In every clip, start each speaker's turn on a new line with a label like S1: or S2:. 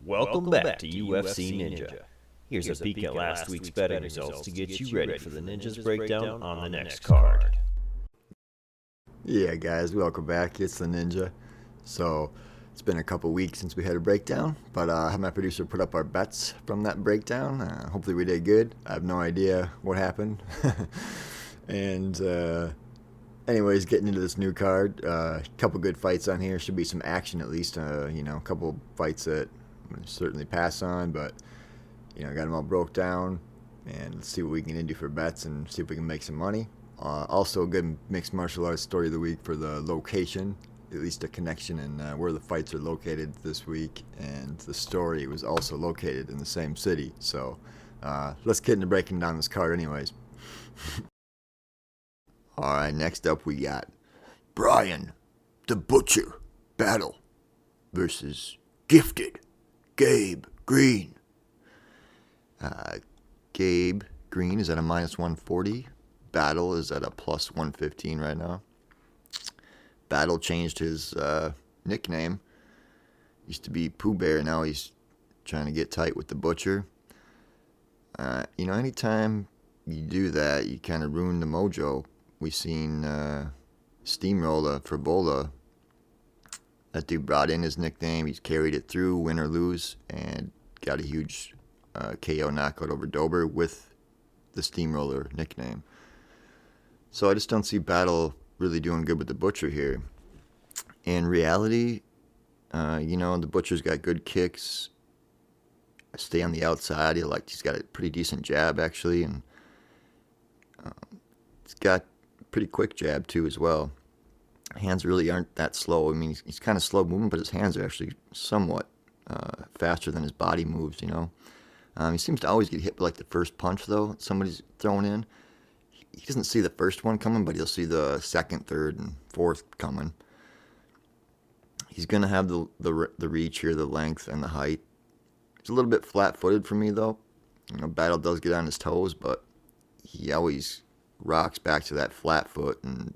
S1: Welcome back to UFC Ninja. Here's a peek at last week's betting results to get you ready for the Ninja's breakdown on the next card.
S2: Yeah, guys, welcome back. It's the Ninja. So, it's been a couple weeks since we had a breakdown, but I had my producer put up our bets from that breakdown. Hopefully we did good. I have no idea what happened. And anyways, getting into this new card, a couple good fights on here. Should be some action at least. A couple fights that I'm going to certainly pass on, but got them all broke down. And let's see what we can do for bets and see if we can make some money. Also, a good mixed martial arts story of the week for the location, at least a connection in where the fights are located this week, and the story was also located in the same city. So let's get into breaking down this card anyways. Alright, next up we got Bryan, the Butcher, Battle versus Gifted, Gabe Green. Gabe Green is at a minus 140. Battle is at a plus 115 right now. Battle changed his nickname. Used to be Pooh Bear, now he's trying to get tight with the Butcher. Anytime you do that, you kind of ruin the mojo. We've seen Steamroller Frivola. That dude brought in his nickname. He's carried it through, win or lose, and got a huge KO knockout over Dober with the Steamroller nickname. So I just don't see Battle really doing good with the Butcher here. In reality, the Butcher's got good kicks. Stay on the outside. He's got a pretty decent jab actually, and he's got a pretty quick jab too as well. Hands really aren't that slow. I mean, he's kind of slow moving, but his hands are actually somewhat faster than his body moves. He seems to always get hit by the first punch though. Somebody's thrown in. He doesn't see the first one coming, but he'll see the second, third, and fourth coming. He's going to have the reach here, the length, and the height. He's a little bit flat-footed for me, though. Battle does get on his toes, but he always rocks back to that flat foot, and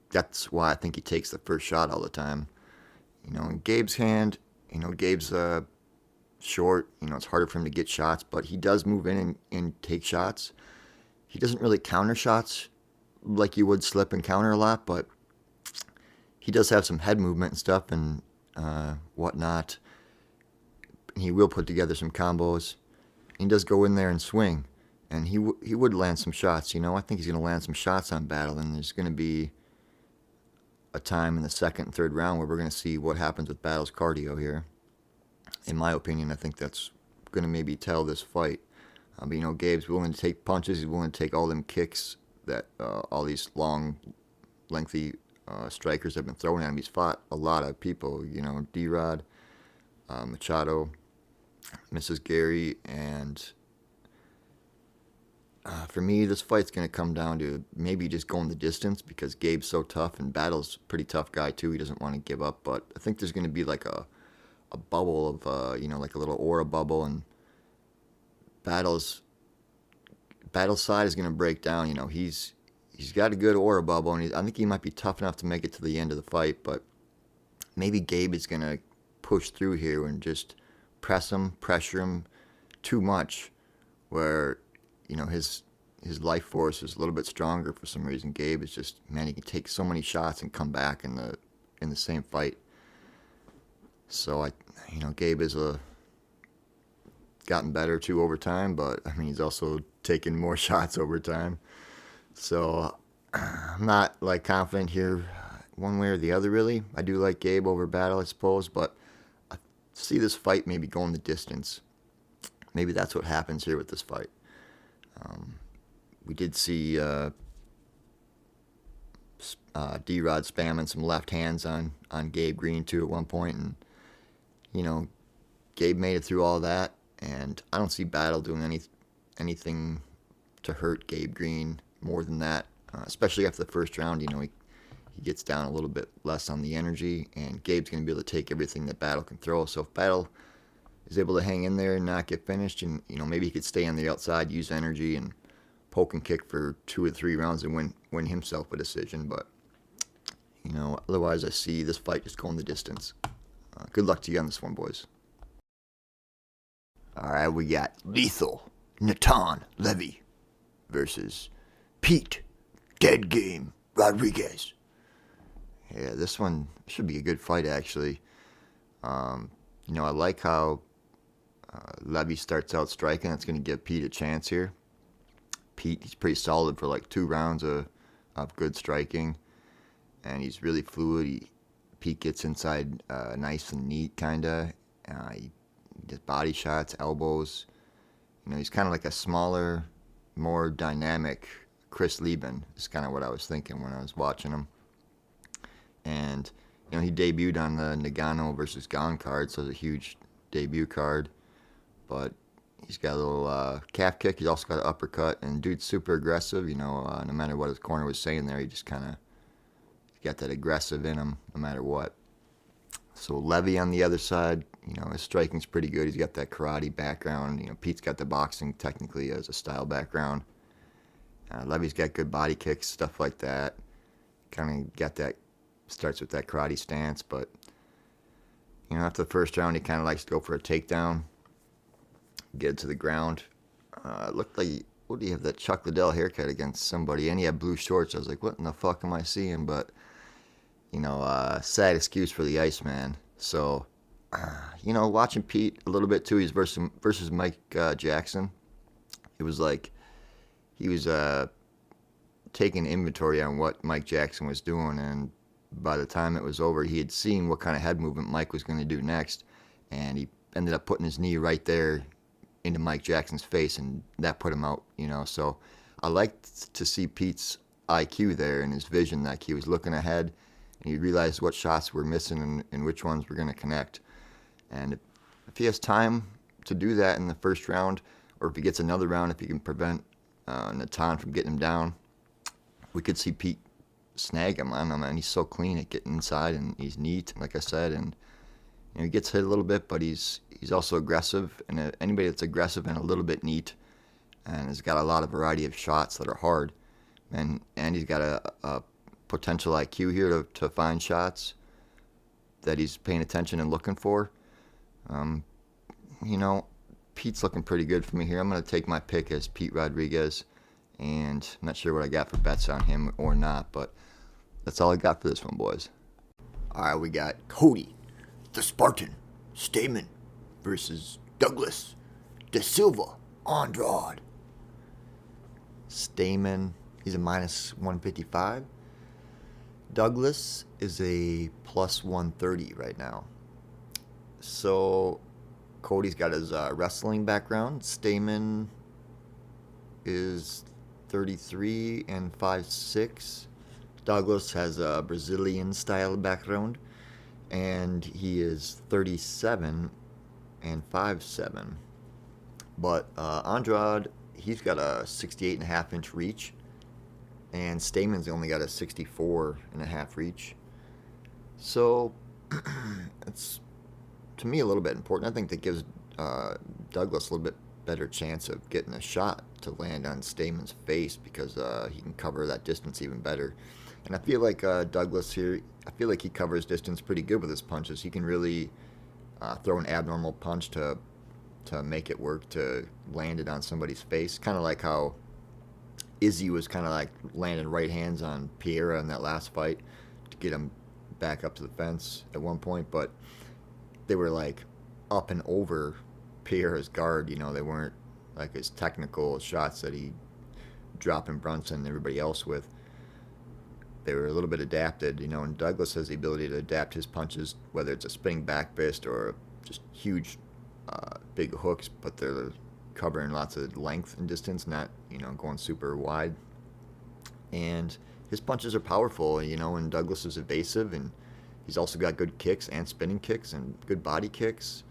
S2: that's why I think he takes the first shot all the time. In Gabe's hand, Gabe's short. It's harder for him to get shots, but he does move in and take shots. He doesn't really counter shots like you would slip and counter a lot, but he does have some head movement and stuff and whatnot. He will put together some combos. He does go in there and swing, and he would land some shots. I think he's going to land some shots on Battle, and there's going to be a time in the second and third round where we're going to see what happens with Battle's cardio here. In my opinion, I think that's going to maybe tell this fight. But, Gabe's willing to take punches. He's willing to take all them kicks that all these long, lengthy strikers have been throwing at him. He's fought a lot of people, D-Rod, Machado, Mrs. Garry, and for me, this fight's going to come down to maybe just going the distance because Gabe's so tough and Battle's a pretty tough guy too. He doesn't want to give up, but I think there's going to be a bubble of, like a little aura bubble, and Battle's side is going to break down. He's got a good aura bubble, and I think he might be tough enough to make it to the end of the fight, but maybe Gabe is going to push through here and just pressure him too much, where, his life force is a little bit stronger for some reason. Gabe is just, he can take so many shots and come back in the same fight. So Gabe is gotten better too over time, but he's also taken more shots over time. So I'm not confident here one way or the other really. I do like Gabe over Battle, I suppose, but I see this fight maybe going the distance. Maybe that's what happens here with this fight. We did see D-Rod spamming some left hands on Gabe Green too at one point, and Gabe made it through all that, and I don't see Battle doing anything to hurt Gabe Green more than that, especially after the first round. He gets down a little bit less on the energy, and Gabe's going to be able to take everything that Battle can throw. So if Battle is able to hang in there and not get finished, and maybe he could stay on the outside, use energy, and poke and kick for 2 or 3 rounds and win himself a decision. But, otherwise I see this fight just going the distance. Good luck to you on this one, boys. All right, we got Lethal Natan Levy versus Pete Dead Game Rodriguez. Yeah, this one should be a good fight, actually. I like how Levy starts out striking. That's going to give Pete a chance here. Pete, he's pretty solid for like 2 rounds of good striking, and he's really fluid. Pete gets inside nice and neat, kind of. He does body shots, elbows. He's kind of like a smaller, more dynamic Chris Lieben. Is kind of what I was thinking when I was watching him. And he debuted on the Nagano versus Gon card, so it's a huge debut card. But he's got a little calf kick. He's also got an uppercut, and dude's super aggressive. No matter what his corner was saying there, he just kind of got that aggressive in him, no matter what. So Levy on the other side, his striking's pretty good. He's got that karate background. Pete's got the boxing technically as a style background. Levy's got good body kicks, stuff like that. Kind of got that, starts with that karate stance, but after the first round, he kind of likes to go for a takedown, get it to the ground. Looked like, what do you have, that Chuck Liddell haircut against somebody, and he had blue shorts. I was like, what in the fuck am I seeing? But sad excuse for the Iceman. So, watching Pete a little bit too. He's versus Mike Jackson. It was like he was taking inventory on what Mike Jackson was doing, and by the time it was over, he had seen what kind of head movement Mike was going to do next, and he ended up putting his knee right there into Mike Jackson's face, and that put him out. So I liked to see Pete's IQ there and his vision, like he was looking ahead. And he realized what shots were missing and which ones were going to connect. And if he has time to do that in the first round, or if he gets another round, if he can prevent Natan from getting him down, we could see Pete snag him. I don't know, man. He's so clean at getting inside, and he's neat, like I said. And he gets hit a little bit, but he's also aggressive. And anybody that's aggressive and a little bit neat, and has got a lot of variety of shots that are hard, and he's got a potential IQ here to find shots that he's paying attention and looking for. Pete's looking pretty good for me here. I'm going to take my pick as Pete Rodriguez, and I'm not sure what I got for bets on him or not, but that's all I got for this one, boys. All right, we got Cody, the Spartan, Stamann versus Douglas, De Silva, Andrade. Stamann, he's a minus 155. Douglas is a plus 130 right now. So Cody's got his wrestling background. Stamann is 33 and 5'6". Douglas has a Brazilian style background, and he is 37 and 5'7". But Andrade, he's got a 68.5-inch reach, and Stamann's only got a 64.5 reach. So it's, to me, a little bit important. I think that gives Douglas a little bit better chance of getting a shot to land on Stamann's face, because he can cover that distance even better. And I feel like Douglas here, I feel like he covers distance pretty good with his punches. He can really throw an abnormal punch to make it work, to land it on somebody's face. Kind of like how Izzy was kind of like landing right hands on Potieria in that last fight to get him back up to the fence at one point, but they were like up and over Potieria's guard. They weren't like his technical shots that he dropping Brunson and everybody else with. They were a little bit adapted, and Douglas has the ability to adapt his punches, whether it's a spinning back fist or just huge big hooks, but they're covering lots of length and distance, not going super wide. And his punches are powerful, and Douglas is evasive, and he's also got good kicks and spinning kicks and good body kicks.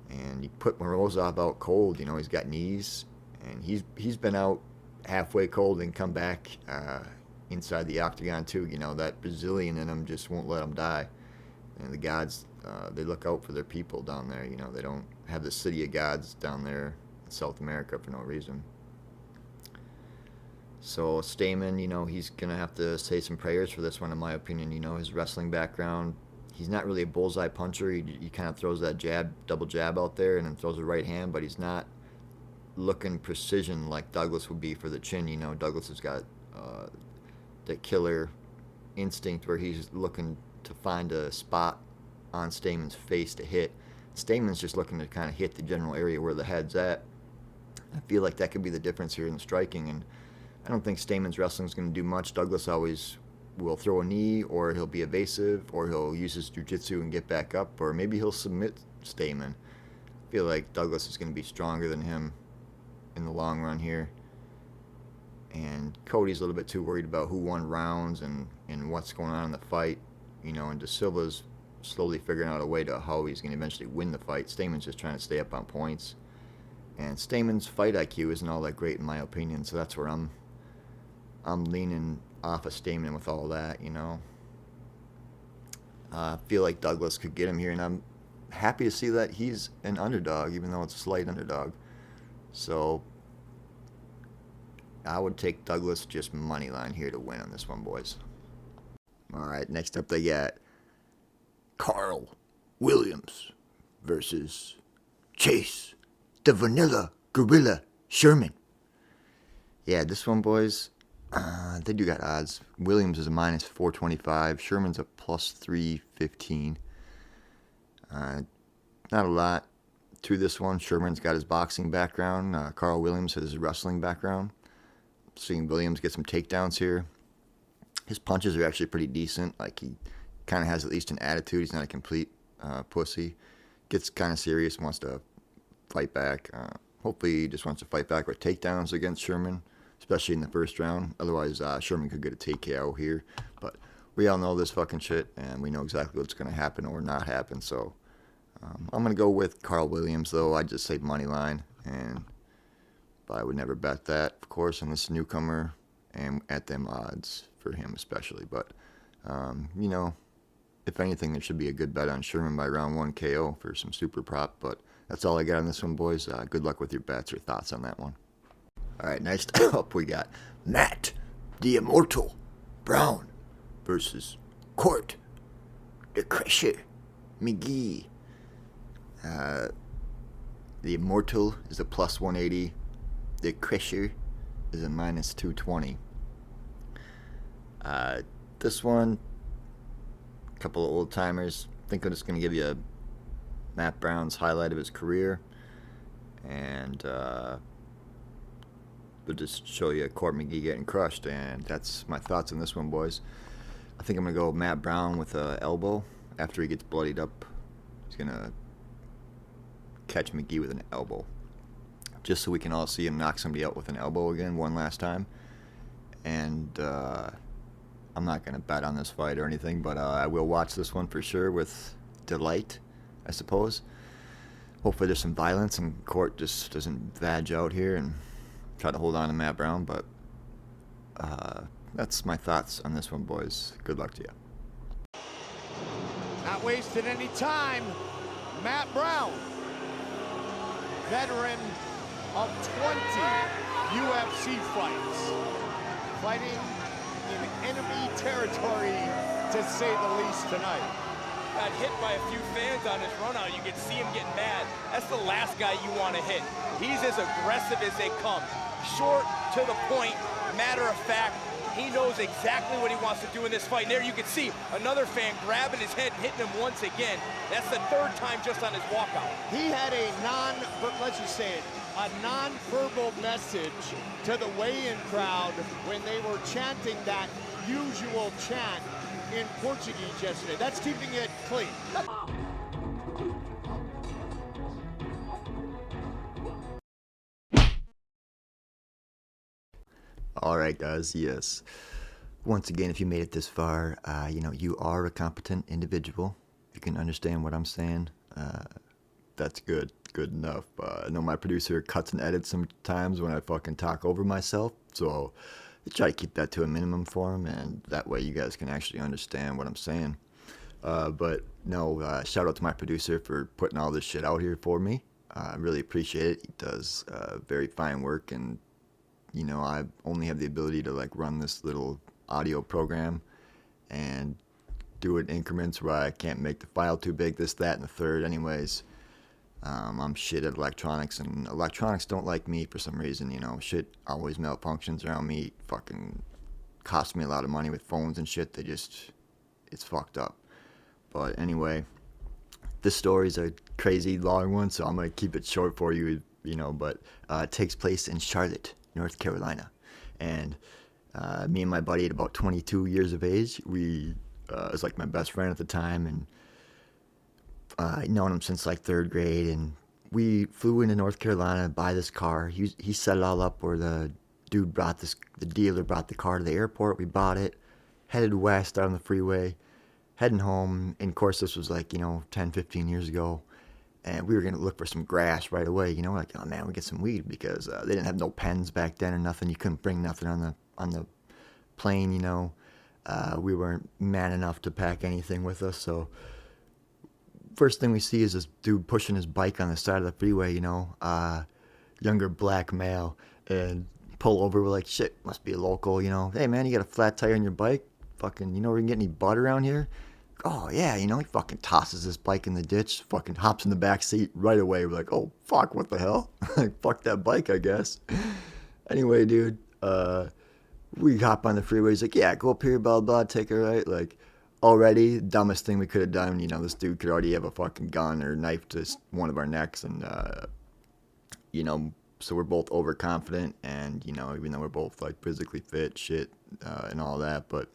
S2: And he put Morozov out cold. He's got knees, and he's been out halfway cold and come back inside the octagon too. That Brazilian in him just won't let him die. And the gods, they look out for their people down there. They don't have the city of gods down there in South America for no reason. So Stamann, he's going to have to say some prayers for this one, in my opinion. His wrestling background, he's not really a bullseye puncher. He kind of throws that double jab out there and then throws a right hand, but he's not looking precision like Douglas would be for the chin. Douglas has got the killer instinct where he's looking to find a spot on Stamann's face to hit. Stamann's just looking to kind of hit the general area where the head's at. I feel like that could be the difference here in the striking, and I don't think Stamann's wrestling is going to do much. Douglas always will throw a knee, or he'll be evasive, or he'll use his jiu-jitsu and get back up, or maybe he'll submit Stamann. I feel like Douglas is going to be stronger than him in the long run here. And Cody's a little bit too worried about who won rounds and what's going on in the fight. And De Silva's slowly figuring out a way to how he's going to eventually win the fight. Stamann's just trying to stay up on points. And Stamann's fight IQ isn't all that great in my opinion, so that's where I'm leaning off of Stamann with all that, I feel like Douglas could get him here, and I'm happy to see that he's an underdog, even though it's a slight underdog. So I would take Douglas just money line here to win on this one, boys. All right, next up they got Karl Williams versus Chase the Vanilla Gorilla Sherman. Yeah, this one, boys, they do got odds. Williams is a minus 425. Sherman's a plus 315. Not a lot to this one. Sherman's got his boxing background. Karl Williams has his wrestling background. Seeing Williams get some takedowns here. His punches are actually pretty decent. Like, he kind of has at least an attitude. He's not a complete pussy. Gets kind of serious, wants to fight back. Hopefully he just wants to fight back with takedowns against Sherman, especially in the first round. Otherwise, Sherman could get a TKO here. But we all know this fucking shit, and we know exactly what's going to happen or not happen. So I'm going to go with Karl Williams, though. I just say money line, but I would never bet that, of course, on this newcomer and at them odds for him especially. But, if anything, there should be a good bet on Sherman by round 1 KO for some super prop. But that's all I got on this one, boys. Good luck with your bets or thoughts on that one. All right, next up we got Matt the Immortal Brown versus Court the Crusher McGee. The Immortal is a plus 180. The Crusher is a minus 220. This one, a couple of old timers. I think I'm just going to give you Matt Brown's highlight of his career, and we'll just show you Court McGee getting crushed, and that's my thoughts on this one, boys. I think I'm going to go Matt Brown with an elbow. After he gets bloodied up, he's going to catch McGee with an elbow, just so we can all see him knock somebody out with an elbow again one last time. And I'm not going to bet on this fight or anything, but I will watch this one for sure with delight, I suppose. Hopefully there's some violence and Court just doesn't vag out here and try to hold on to Matt Brown. But that's my thoughts on this one, boys. Good luck to you.
S3: Not wasting any time. Matt Brown, veteran of 20 UFC fights, fighting in enemy territory, to say the least, tonight.
S4: Got hit by a few fans on his run out. You can see him getting mad. That's the last guy you want to hit. He's as aggressive as they come. Short, to the point, matter of fact. He knows exactly what he wants to do in this fight. And there you can see another fan grabbing his head and hitting him once again. That's the third time just on his walkout.
S3: He had a let's just say it, a non-verbal message to the weigh-in crowd when they were chanting that usual chant in Portuguese yesterday. That's keeping it clean.
S2: All right, guys, yes. Once again, if you made it this far, you are a competent individual. You can understand what I'm saying. That's good enough. I know my producer cuts and edits sometimes when I fucking talk over myself, so I try to keep that to a minimum for him, and that way you guys can actually understand what I'm saying. But no, shout out to my producer for putting all this shit out here for me. I really appreciate it. He does very fine work, and you know, I only have the ability to like run this little audio program and do it in increments where I can't make the file too big, this, that, and the third. Anyways, I'm shit at electronics, and electronics don't like me for some reason, you know. Shit always malfunctions around me. Fucking costs me a lot of money with phones and shit. It's fucked up. But anyway, this story's a crazy long one, so I'm going to keep it short for you, you know, but it takes place in Charlotte, North Carolina. And me and my buddy at about 22 years of age, we was like my best friend at the time, and I'd known him since like 3rd grade, and we flew into North Carolina to buy this car. He set it all up where the dealer brought the car to the airport. We bought it, headed west on the freeway, heading home. And of course, this was like, you know, 10, 15 years ago. And we were going to look for some grass right away, you know, like, oh man, we get some weed, because they didn't have no pens back then or nothing. You couldn't bring nothing on the plane, you know. We weren't man enough to pack anything with us, so first thing we see is this dude pushing his bike on the side of the freeway, you know, younger black male, and pull over. We're like, shit, must be a local, you know. Hey man, you got a flat tire on your bike? Fucking, you know where we can get any butt around here? Oh yeah, you know, he fucking tosses his bike in the ditch, fucking hops in the back seat right away. We're like, oh fuck, what the hell? Like, fuck that bike, I guess. Anyway, dude, we hop on the freeway. He's like, yeah, go up here, blah blah, take a right. Like, already dumbest thing we could have done. You know, this dude could already have a fucking gun or knife to one of our necks, and you know, so we're both overconfident, and you know, even though we're both like physically fit, shit, and all that, but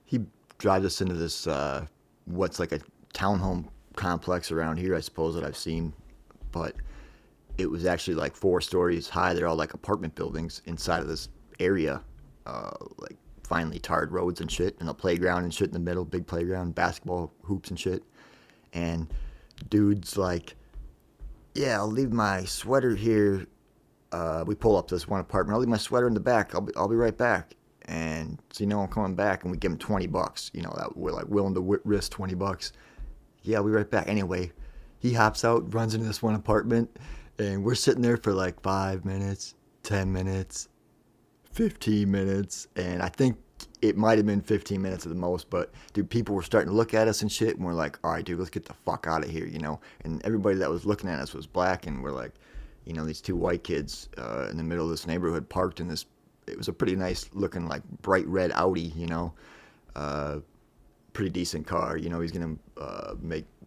S2: he drives us into this what's like a townhome complex around here, I suppose, that I've seen, but it was actually like 4 stories high. They're all like apartment buildings inside of this area, like finely tarred roads and shit, and a playground and shit in the middle, big playground, basketball hoops and shit. And dude's like, yeah, I'll leave my sweater here. We pull up to this one apartment. I'll leave my sweater in the back. I'll be right back. And so, you know, I'm coming back, and we give him $20. You know, that we're like willing to risk $20. Yeah, I'll be right back. Anyway, he hops out, runs into this one apartment, and we're sitting there for like 5 minutes, 10 minutes, 15 minutes, and I think it might have been 15 minutes at the most, but dude, people were starting to look at us and shit, and we're like, all right, dude, let's get the fuck out of here, you know. And everybody that was looking at us was black, and we're like, you know, these 2 white kids in the middle of this neighborhood parked in this, it was a pretty nice looking, like, bright red Audi, you know, pretty decent car, you know. He's gonna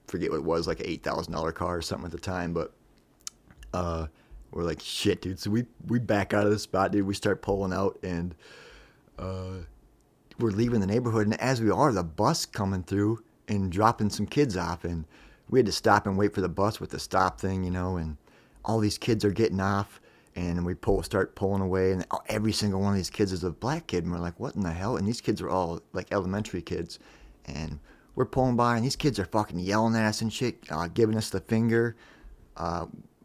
S2: forget what it was, like an $8,000 car or something at the time, but we're like, shit, dude. So we back out of the spot, dude. We start pulling out, and we're leaving the neighborhood. And as we are, the bus coming through and dropping some kids off. And we had to stop and wait for the bus with the stop thing, you know. And all these kids are getting off, and we start pulling away. And every single one of these kids is a black kid. And we're like, what in the hell? And these kids are all like elementary kids. And we're pulling by, and these kids are fucking yelling at us and shit, giving us the finger.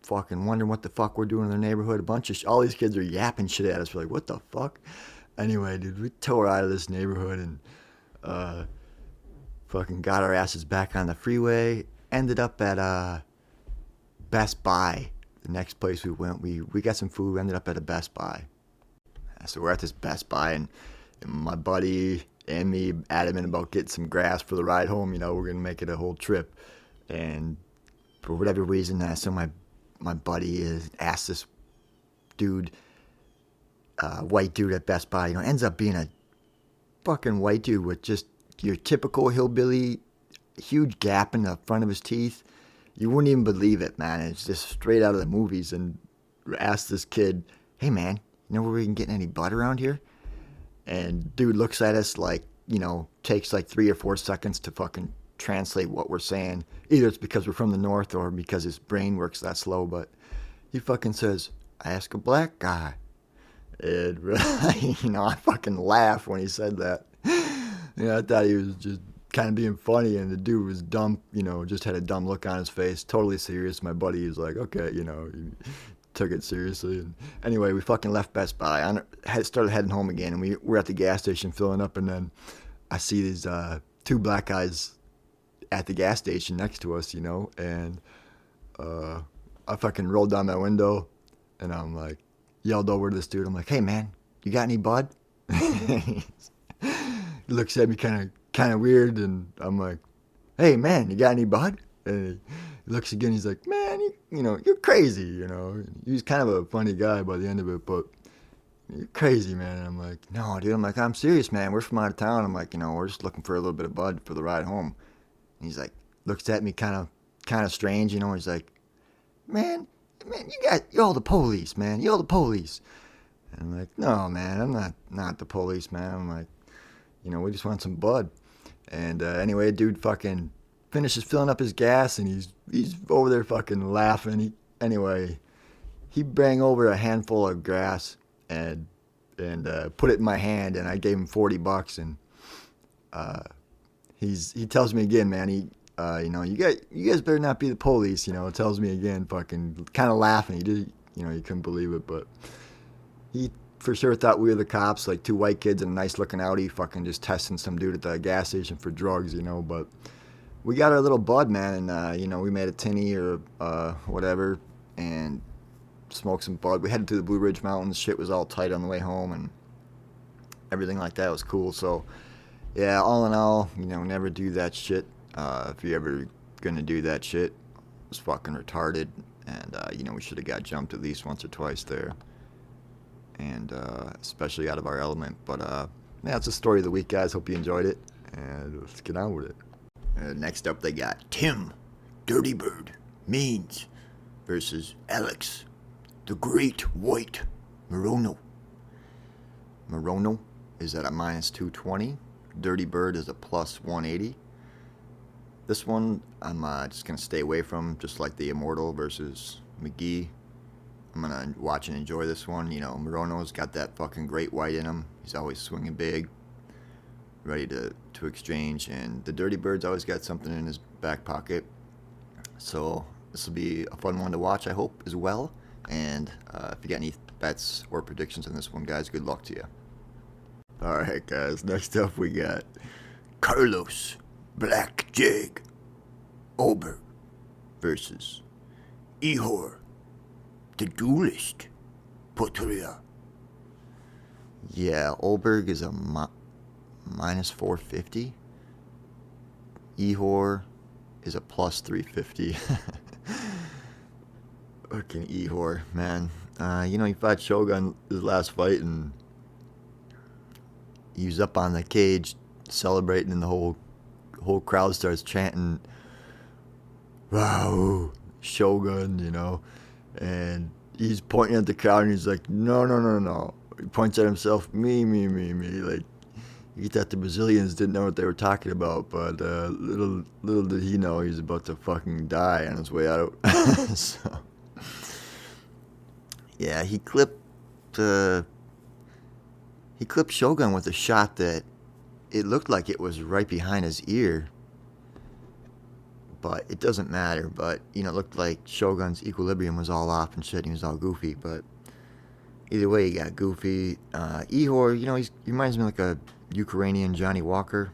S2: Fucking wondering what the fuck we're doing in their neighborhood. All these kids are yapping shit at us. We're like, what the fuck? Anyway, dude, we tore out of this neighborhood and fucking got our asses back on the freeway. Ended up at Best Buy. The next place we went, we got some food. We ended up at a Best Buy. So we're at this Best Buy, and my buddy and me adamant about getting some grass for the ride home. You know, we're gonna make it a whole trip. And for whatever reason, so my buddy asked this dude, white dude at Best Buy, you know, ends up being a fucking white dude with just your typical hillbilly, huge gap in the front of his teeth. You wouldn't even believe it, man. It's just straight out of the movies. And asked this kid, hey man, you know where we can get any butt around here? And dude looks at us like, you know, takes like 3 or 4 seconds to fucking translate what we're saying. Either it's because we're from the north or because his brain works that slow, but he fucking says, ask a black guy. And really, you know, I fucking laughed when he said that. You know, I thought he was just kind of being funny, and the dude was dumb, you know, just had a dumb look on his face, totally serious. My buddy was like, okay, you know, he took it seriously. And anyway, we fucking left Best Buy. Started heading home again, and we were at the gas station filling up, and then I see these 2 black guys at the gas station next to us, you know, and I fucking rolled down my window, and I'm like, yelled over to this dude. I'm like, hey, man, you got any bud? He looks at me kind of weird, and I'm like, hey, man, you got any bud? And he looks again. He's like, man, you're crazy, He was kind of a funny guy by the end of it, but you're crazy, man. And I'm like, no, dude. I'm like, I'm serious, man. We're from out of town. I'm like, we're just looking for a little bit of bud for the ride home. And he's like, looks at me kind of strange, He's like, man, you're the police, man. You're the police. And I'm like, no, man, I'm not the police, man. I'm like, we just want some bud. And anyway, dude fucking finishes filling up his gas, and he's over there fucking laughing. He bang over a handful of grass and put it in my hand, and I gave him $40, and he tells me again, man, you guys better not be the police, tells me again, fucking kind of laughing. He couldn't believe it, but he for sure thought we were the cops, like two white kids in a nice looking Audi, fucking just testing some dude at the gas station for drugs, but we got our little bud, man, and we made a tinny or whatever, and smoked some bud. We headed to the Blue Ridge Mountains. Shit was all tight on the way home, and everything like that was cool. So yeah, all in all, never do that shit. If you're ever gonna do that shit, it was fucking retarded, and we should have got jumped at least once or twice there, and especially out of our element. But yeah, that's the story of the week, guys. Hope you enjoyed it, and let's get on with it. Next up, they got Tim, Dirty Bird, Means versus Alex, the Great White Morono. Morono is at a minus 220. Dirty Bird is a plus 180. This one I'm just going to stay away from, just like the Immortal versus McGee. I'm going to watch and enjoy this one. Morono's got that fucking great white in him. He's always swinging big, ready to exchange. And the Dirty Bird's always got something in his back pocket. So this will be a fun one to watch, I hope, as well. And if you got any bets or predictions on this one, guys, good luck to you. All right, guys, next up we got Carlos Black Jag Ulberg versus Ihor, the Duelist Potieria. Yeah, Ulberg is a minus 450. Ihor is a plus 350. Fucking Ihor, man. He fought Shogun his last fight, and he was up on the cage celebrating, and the whole crowd starts chanting, "Wow, Shogun," and he's pointing at the crowd, and he's like, no. He points at himself, me. Like, he thought the Brazilians didn't know what they were talking about, but little did he know he was about to fucking die on his way out. So, yeah, he clipped Shogun with a shot that it looked like it was right behind his ear, but it doesn't matter. But it looked like Shogun's equilibrium was all off and shit, and he was all goofy. But either way, he got goofy. Ihor, he reminds me like a Ukrainian Johnny Walker.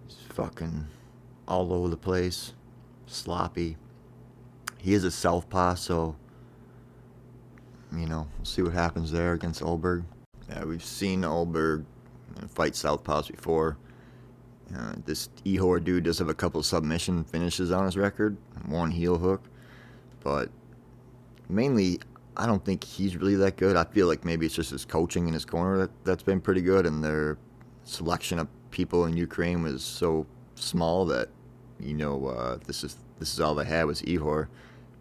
S2: He's fucking all over the place, sloppy. He is a southpaw, so we'll see what happens there against Ulberg. Yeah, we've seen Ulberg fight southpaws before. This Ihor dude does have a couple submission finishes on his record, one heel hook, but mainly I don't think he's really that good. I feel like maybe it's just his coaching in his corner that's been pretty good, and their selection of people in Ukraine was so small that this is all they had was Ihor.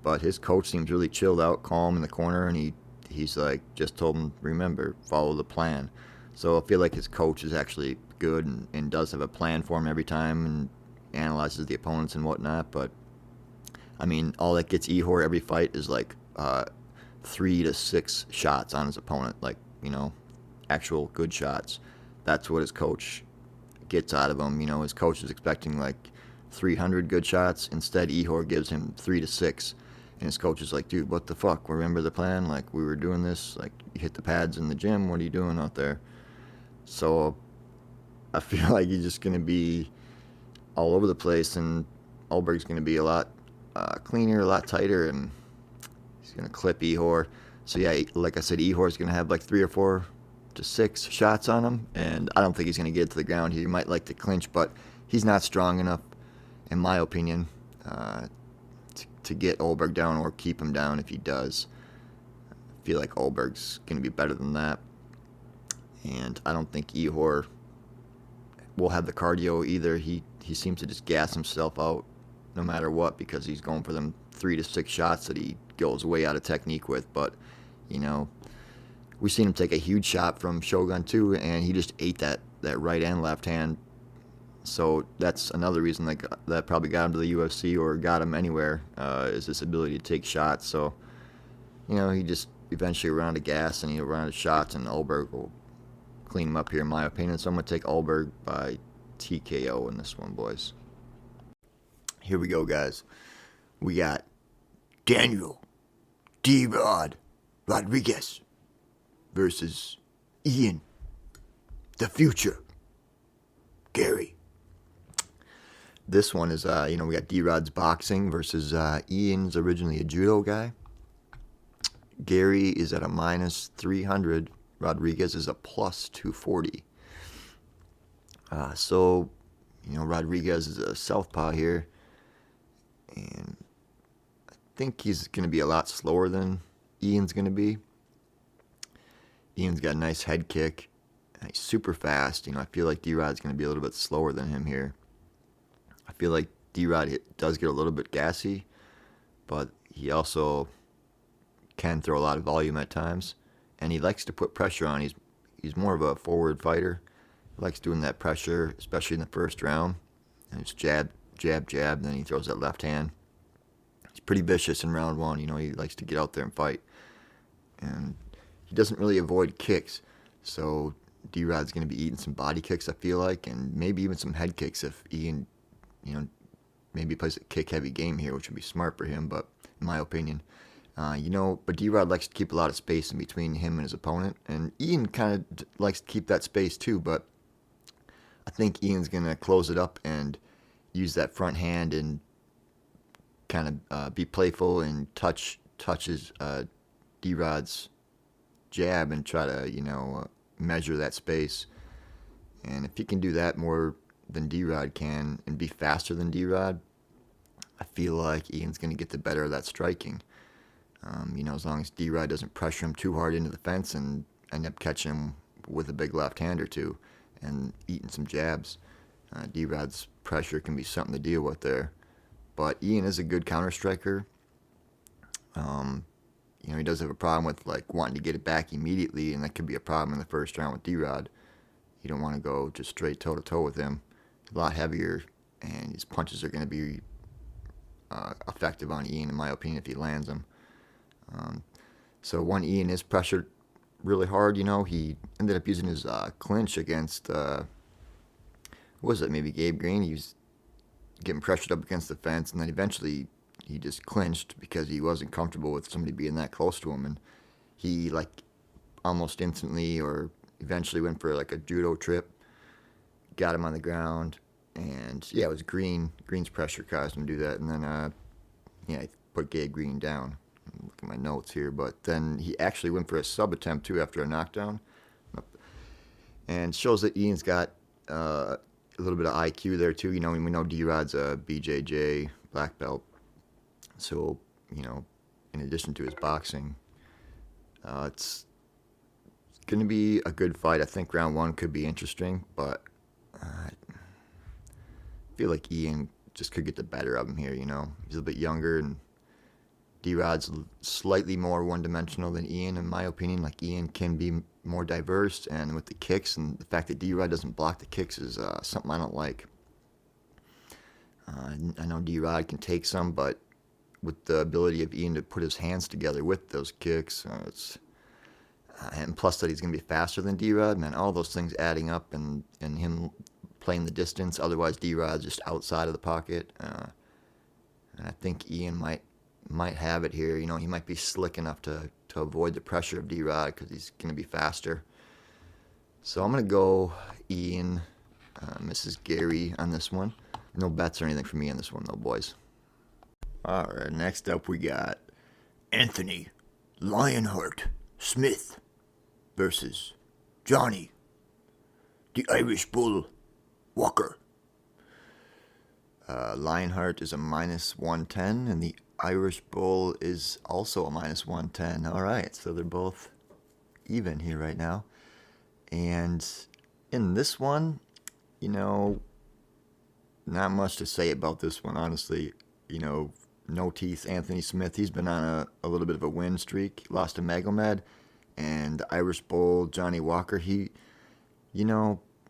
S2: But his coach seems really chilled out, calm in the corner, and he's like just told him, remember, follow the plan. So I feel like his coach is actually good and does have a plan for him every time and analyzes the opponents and whatnot. But I mean, all that gets Ihor every fight is like 3 to 6 shots on his opponent, like actual good shots. That's what his coach gets out of him. His coach is expecting like 300 good shots. Instead, Ihor gives him 3 to 6. And his coach is like, dude, what the fuck? Remember the plan? Like, we were doing this. Like, you hit the pads in the gym. What are you doing out there? So I feel like he's just going to be all over the place, and Ulberg's going to be a lot cleaner, a lot tighter, and he's going to clip Ihor. So yeah, like I said, Ihor's going to have like 3 or 4 to 6 shots on him, and I don't think he's going to get it to the ground. He might like to clinch, but he's not strong enough, in my opinion, to get Ulberg down or keep him down if he does. I feel like Ulberg's going to be better than that, and I don't think Ihor will have the cardio either. He seems to just gas himself out no matter what, because he's going for them 3 to 6 shots that he goes way out of technique with. But, you know, we've seen him take a huge shot from Shogun too, and he just ate that right and left hand. So that's another reason that probably got him to the UFC or got him anywhere, is this ability to take shots. So, you know, he just eventually ran out of gas and he'll run out of shots, and Ulberg will clean him up here, in my opinion. So I'm going to take Ulberg by TKO in this one, boys. Here we go, guys. We got Daniel D-Rod Rodriguez versus Ian, the future, Garry. This one is, we got D-Rod's boxing versus Ian's originally a judo guy. Garry is at a minus 300. Rodriguez is a plus 240. So, Rodriguez is a southpaw here, and I think he's going to be a lot slower than Ian's going to be. Ian's got a nice head kick. He's super fast. I feel like D-Rod's going to be a little bit slower than him here. I feel like D-Rod does get a little bit gassy, but he also can throw a lot of volume at times, and he likes to put pressure on. He's more of a forward fighter. He likes doing that pressure, especially in the first round. And it's jab, jab, jab, and then he throws that left hand. He's pretty vicious in round one. He likes to get out there and fight. And he doesn't really avoid kicks. So D-Rod's going to be eating some body kicks, I feel like, and maybe even some head kicks if Ian, maybe plays a kick-heavy game here, which would be smart for him, but in my opinion. But D-Rod likes to keep a lot of space in between him and his opponent, and Ian kind of likes to keep that space too, but I think Ian's going to close it up and use that front hand and kind of be playful and touches D-Rod's jab and try to, measure that space. And if he can do that more than D-Rod can and be faster than D-Rod, I feel like Ian's going to get the better of that striking. As long as D-Rod doesn't pressure him too hard into the fence and end up catching him with a big left hand or two and eating some jabs. D-Rod's pressure can be something to deal with there. But Ian is a good counter striker. He does have a problem with wanting to get it back immediately, and that could be a problem in the first round with D-Rod. You don't want to go just straight toe-to-toe with him. He's a lot heavier, and his punches are going to be effective on Ian, in my opinion, if he lands them. So when Ian is pressured really hard, he ended up using his clinch against, maybe Gabe Green. He was getting pressured up against the fence, and then eventually he just clinched because he wasn't comfortable with somebody being that close to him, and he almost instantly or eventually went for a judo trip, got him on the ground, and it was Green's pressure caused him to do that, and then I put Gabe Green down. Look at my notes here, but then he actually went for a sub attempt too after a knockdown, and shows that Ian's got a little bit of IQ there too. We know D-Rod's a BJJ black belt, so in addition to his boxing, it's going to be a good fight. I think round one could be interesting, but I feel like Ian just could get the better of him here. He's a little bit younger, and D-Rod's slightly more one-dimensional than Ian, in my opinion. Ian can be more diverse, and with the kicks, and the fact that D-Rod doesn't block the kicks is something I don't like. I know D-Rod can take some, but with the ability of Ian to put his hands together with those kicks, and plus that he's going to be faster than D-Rod, man, all those things adding up, and him playing the distance. Otherwise, D-Rod's just outside of the pocket, and I think Ian might have it here. He might be slick enough to avoid the pressure of D-Rod because he's going to be faster. So I'm going to go Ian, Mrs. Garry on this one. No bets or anything for me on this one, though, boys. All right, next up we got Anthony Lionheart Smith versus Johnny, the Irish Bull Walker. Lionheart is a minus 110, and the Irish Bull is also a minus 110. All right, so they're both even here right now. And in this one, not much to say about this one, honestly. No teeth Anthony Smith. He's been on a little bit of a win streak. Lost to Magomed. And the Irish Bull, Johnny Walker, he,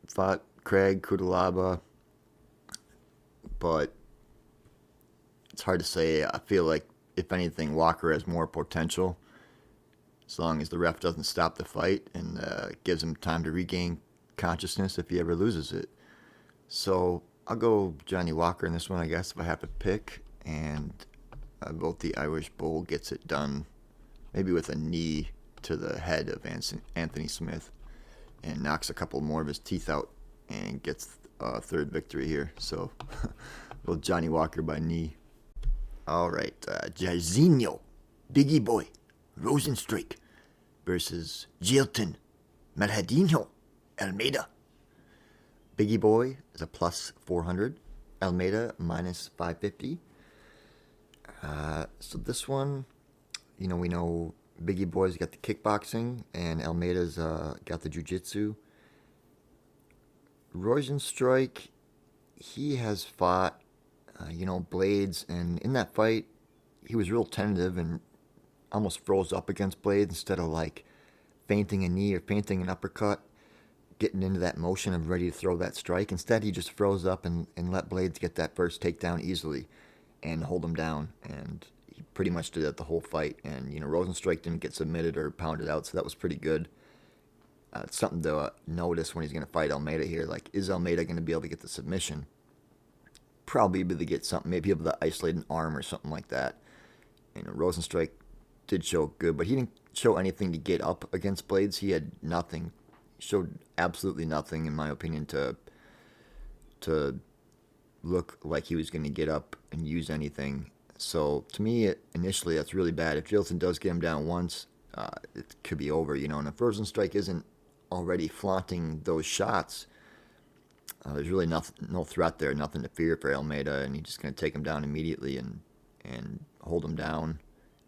S2: fought Craig Kudalaba. But it's hard to say. I feel like, if anything, Walker has more potential. As long as the ref doesn't stop the fight and gives him time to regain consciousness if he ever loses it. So I'll go Johnny Walker in this one, I guess, if I have to pick. And I vote the Irish Bull gets it done, maybe with a knee to the head of Anthony Smith, and knocks a couple more of his teeth out and gets a third victory here. So, well, Johnny Walker by knee. All right, Jairzinho, Biggie Boy, Rozenstruik versus Jailton, Machado, Almeida. Biggie Boy is a plus 400, Almeida minus 550. So this one, we know Biggie Boy's got the kickboxing and Almeida's got the jiu-jitsu. Rozenstruik, he has fought, Blades, and in that fight, he was real tentative and almost froze up against Blades instead of feinting a knee or feinting an uppercut, getting into that motion of ready to throw that strike. Instead, he just froze up and let Blades get that first takedown easily and hold him down, and he pretty much did that the whole fight. And Rozenstruik didn't get submitted or pounded out, so that was pretty good. It's something to notice when he's going to fight Almeida here. Is Almeida going to be able to get the submission? Probably be able to get something, maybe able to isolate an arm or something like that. Rozenstruik did show good, but he didn't show anything to get up against Blades. He had nothing. He showed absolutely nothing, in my opinion, to look like he was going to get up and use anything. So to me, initially, that's really bad. If Jailton does get him down once, it could be over, And if Rozenstruik isn't already flaunting those shots, there's really no threat there, nothing to fear for Almeida, and he's just going to take him down immediately and hold him down.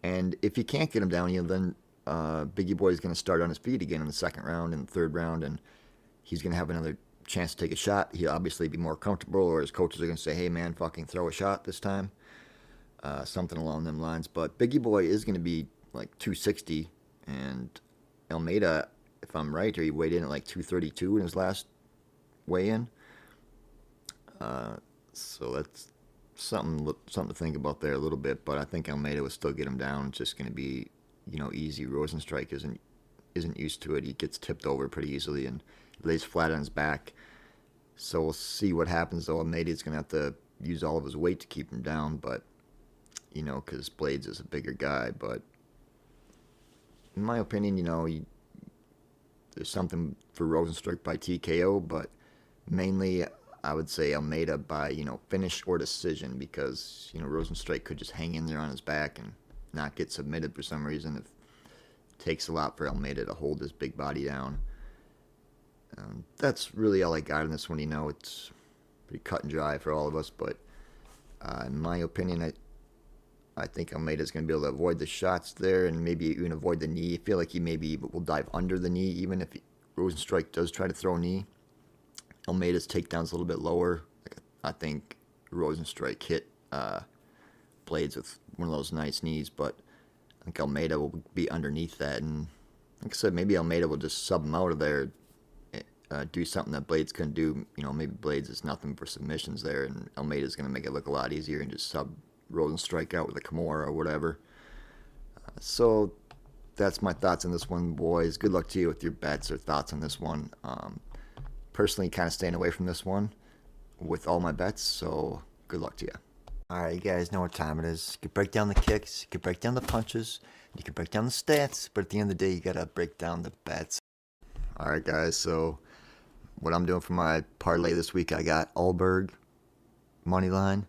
S2: And if he can't get him down, then Biggie Boy is going to start on his feet again in the second round and the third round, and he's going to have another chance to take a shot. He'll obviously be more comfortable, or his coaches are going to say, hey, man, fucking throw a shot this time. Something along them lines. But Biggie Boy is going to be 260, and Almeida, if I'm right, he weighed in at 232 in his last weigh-in. So that's something to think about there a little bit, but I think Almeida will still get him down. It's just going to be, easy. Rozenstruik isn't used to it. He gets tipped over pretty easily and lays flat on his back. So we'll see what happens, though. Almeida's going to have to use all of his weight to keep him down, but, because Blades is a bigger guy. But in my opinion, there's something for Rozenstruik by TKO, but mainly I would say Almeida by, finish or decision, because, Rozenstruik could just hang in there on his back and not get submitted for some reason. It takes a lot for Almeida to hold his big body down. That's really all I got in this one. It's pretty cut and dry for all of us, but in my opinion, I think Almeida's going to be able to avoid the shots there and maybe even avoid the knee. I feel like he maybe will dive under the knee, even if Rozenstruik does try to throw a knee. Almeida's takedown's a little bit lower. I think Rozenstruik hit Blades with one of those nice knees, but I think Almeida will be underneath that. And like I said, maybe Almeida will just sub him out of there, do something that Blades couldn't do. Maybe Blades is nothing for submissions there, and Almeida's going to make it look a lot easier and just sub Rozenstruik out with a Kimura or whatever. So that's my thoughts on this one, boys. Good luck to you with your bets or thoughts on this one. Personally, kind of staying away from this one with all my bets, so good luck to you. All right, you guys know what time it is. You can break down the kicks, you can break down the punches, you can break down the stats, but at the end of the day, you got to break down the bets. All right, guys, so what I'm doing for my parlay this week, I got Ulberg, money line.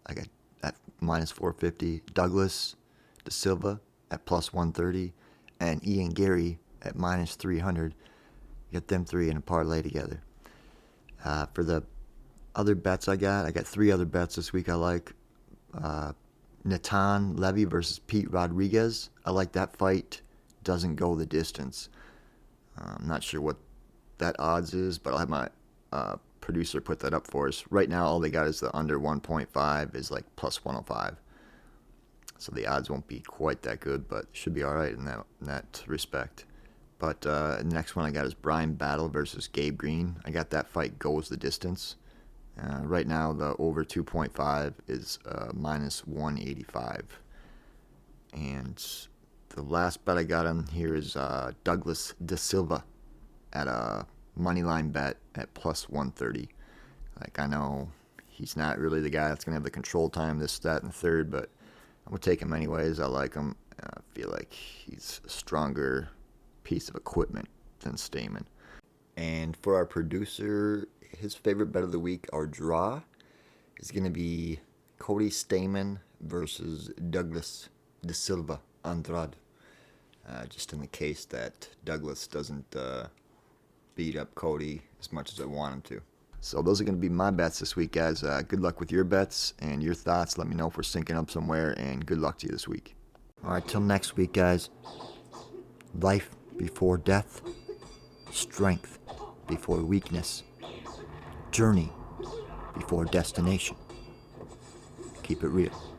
S2: I got at minus 450, Douglas, De Silva, at plus 130, and Ihor and Garry at minus 300. Get them three in a parlay together. For the other bets I got 3 other bets this week I like. Natan, Levy versus Pete Rodriguez. I like that fight. Doesn't go the distance. I'm not sure what that odds is, but I'll have my producer put that up for us. Right now, all they got is the under 1.5 is like plus 105. So the odds won't be quite that good, but should be all right in that respect. But the next one I got is Bryan Battle versus Gabe Green. I got that fight goes the distance. Right now, the over 2.5 is minus 185. And the last bet I got on here is Douglas De Silva at a moneyline bet at plus 130. Like, I know he's not really the guy that's going to have the control time, this, that, and the third, but I'm going to take him anyways. I like him. I feel like he's a stronger piece of equipment than Stamann. And for our producer, his favorite bet of the week, our draw, is going to be Cody Stamann versus Douglas De Silva Andrade. Just in the case that Douglas doesn't beat up Cody as much as I want him to. So those are going to be my bets this week, guys. Good luck with your bets and your thoughts. Let me know if we're syncing up somewhere, and good luck to you this week. All right, till next week, guys. Life before death. Strength before weakness. Journey before destination. Keep it real.